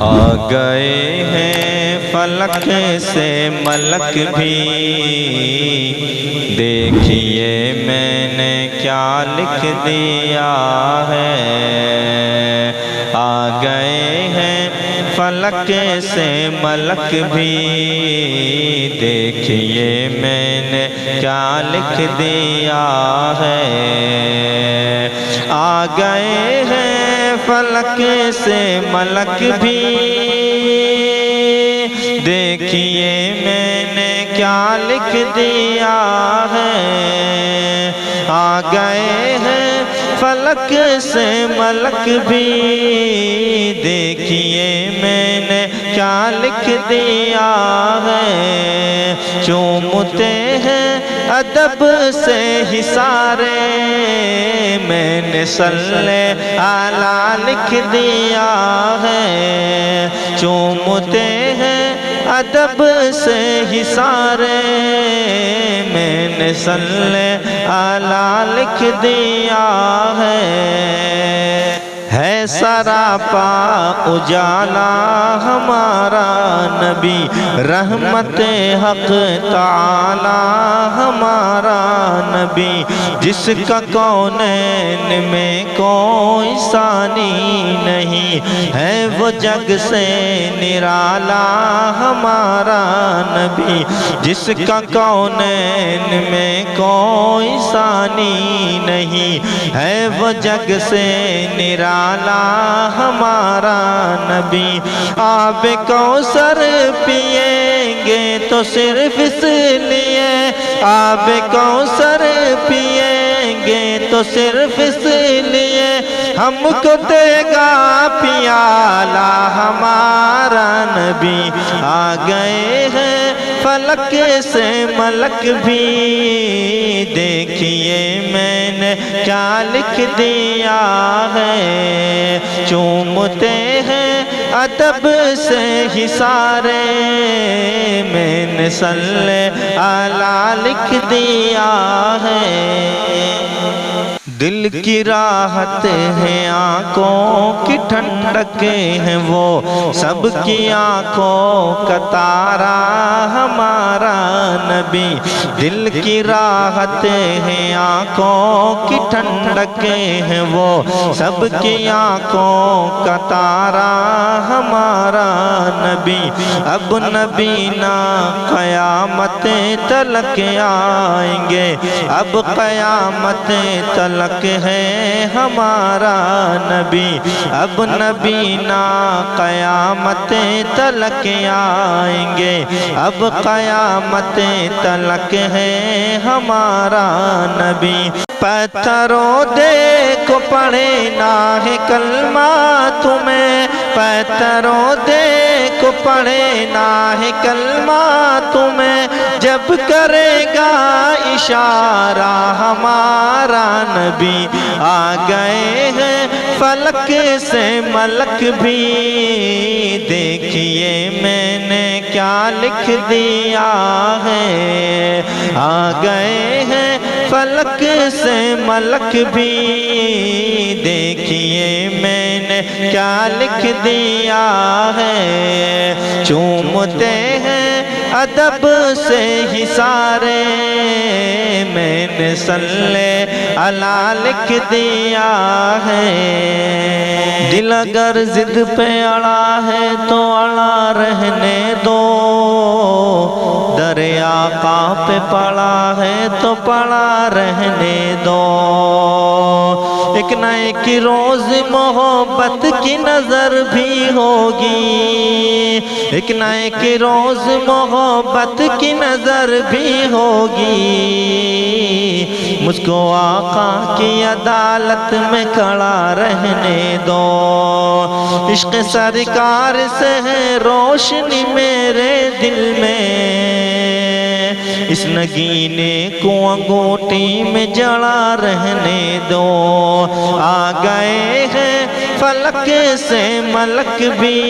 آ گئے ہیں فلک سے ملک بھی، دیکھیے میں نے کیا لکھ دیا ہے۔ آ گئے ہیں فلک سے ملک بھی، دیکھیے میں نے کیا لکھ دیا ہے۔ آ گئے ہیں فلک سے ملک بھی، دیکھیے میں نے کیا لکھ دیا ہے۔ آ گئے ہیں فلک سے ملک بھی، دیکھیے میں نے کیا لکھ دیا ہے۔ چومتے ہیں ادب سے ہی سارے، میں نے صلی اعلیٰ لکھ دیا ہے۔ چومتے ہیں ادب سے ہی سارے، میں نے صلی اعلیٰ لکھ دیا ہے سراپا اجالا ہمارا نبی، رحمت حق تعالی ہمارا نبی، جس کا کونین میں کوئی ثانی نہیں ہے، وہ جگ سے نرالا ہمارا نبی، جس کا کونین میں کوئی ثانی نہیں ہے، وہ جگ سے نرالا ہمارا نبی۔ آب کوثر پیئیں گے تو صرف اس لیے، آب کوثر پیئیں گے تو صرف اس لیے، ہم کو دے گا پیالہ ہمارا نبی۔ آ گئے ہیں فلک سے ملک بھی، دیکھیے میں نے کیا لکھ دیا ہے۔ چومتے ہیں ادب سے ہی سارے، میں نے صلی اعلیٰ لکھ دیا ہے۔ دل کی راحت ہے آنکھوں کی ٹھنڈک ہے وہ، سب کی آنکھوں کا تارا ہمارا نبی۔ دل کی راحت ہے آنکھوں کی ٹھنڈک ہے وہ، سب کی آنکھوں کا تارا ہمارا نبی۔ اب نبی نا قیامت تلک آئیں گے، اب قیامت تلک ہے ہمارا نبی، اب نبی نا قیامت تلک آئیں گے، اب قیامت تلک ہے ہمارا نبی۔ پتھروں دیکھو پڑھے نہ ہے کلمہ تمہیں، پتھروں دیکھو پڑھے نہ ہے کلمہ تمہیں، جب کرے گا اشارہ ہمارا نبی۔ آ گئے ہیں فلک سے ملک بھی، دیکھیے میں نے کیا لکھ دیا ہے۔ آ گئے ہیں فلک سے ملک بھی، دیکھیے میں نے کیا لکھ دیا ہے۔ چومتے ہیں ادب سے ہی سارے، میں نے صلی اعلیٰ لکھ دیا ہے۔ دل اگر ضد پہ اڑا ہے تو اڑا رہنے دو، در آقا پہ پڑا ہے تو پڑا رہنے دو۔ ایک نہ ایک روز محبت کی نظر بھی ہوگی، ایک نہ ایک روز محبت کی نظر بھی ہوگی، مجھ کو آقا کی عدالت میں کھڑا رہنے دو۔ عشق سرکار سے ہے روشنی میرے دل میں، اس نگینے کو انگوٹھی میں جڑا رہنے دو۔ آ گئے ہیں فلک سے ملک بھی،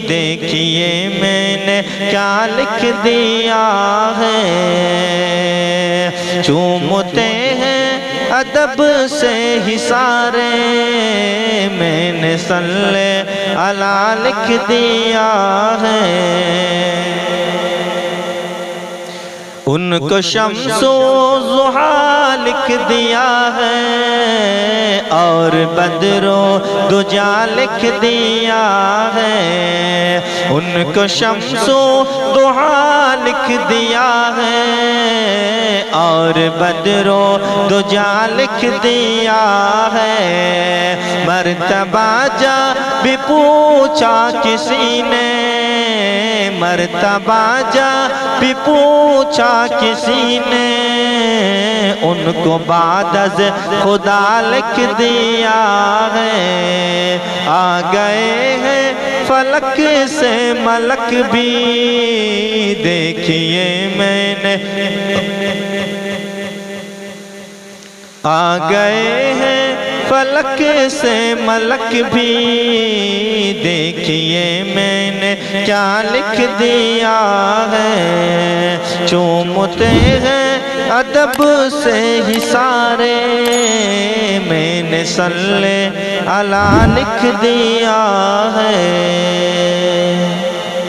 دیکھیے میں نے کیا لکھ دیا ہے۔ چومتے ہیں ادب سے ہی سارے میں نے صلی اللہ لکھ دیا ہے۔ ان کو شمس و ضحیٰ لکھ دیا ہے اور بدر و دجا لکھ دیا ہے۔ ان کو شمس و ضحیٰ لکھ دیا ہے اور بدر و دجا لکھ دیا ہے۔ مرتبہ جا بھی پوچھا کسی نے، مرتبہ جا بھی پوچھا کسی نے، ان کو بعد از خدا لکھ دیا ہے۔ آ گئے ہیں فلک سے ملک بھی، دیکھیے میں نے آ گئے ہیں فلک سے ملک بھی، دیکھیے میں نے کیا لکھ دیا ہے۔ چومتے ہیں ادب سے ہی سارے میں نے صلی اللہ لکھ دیا ہے۔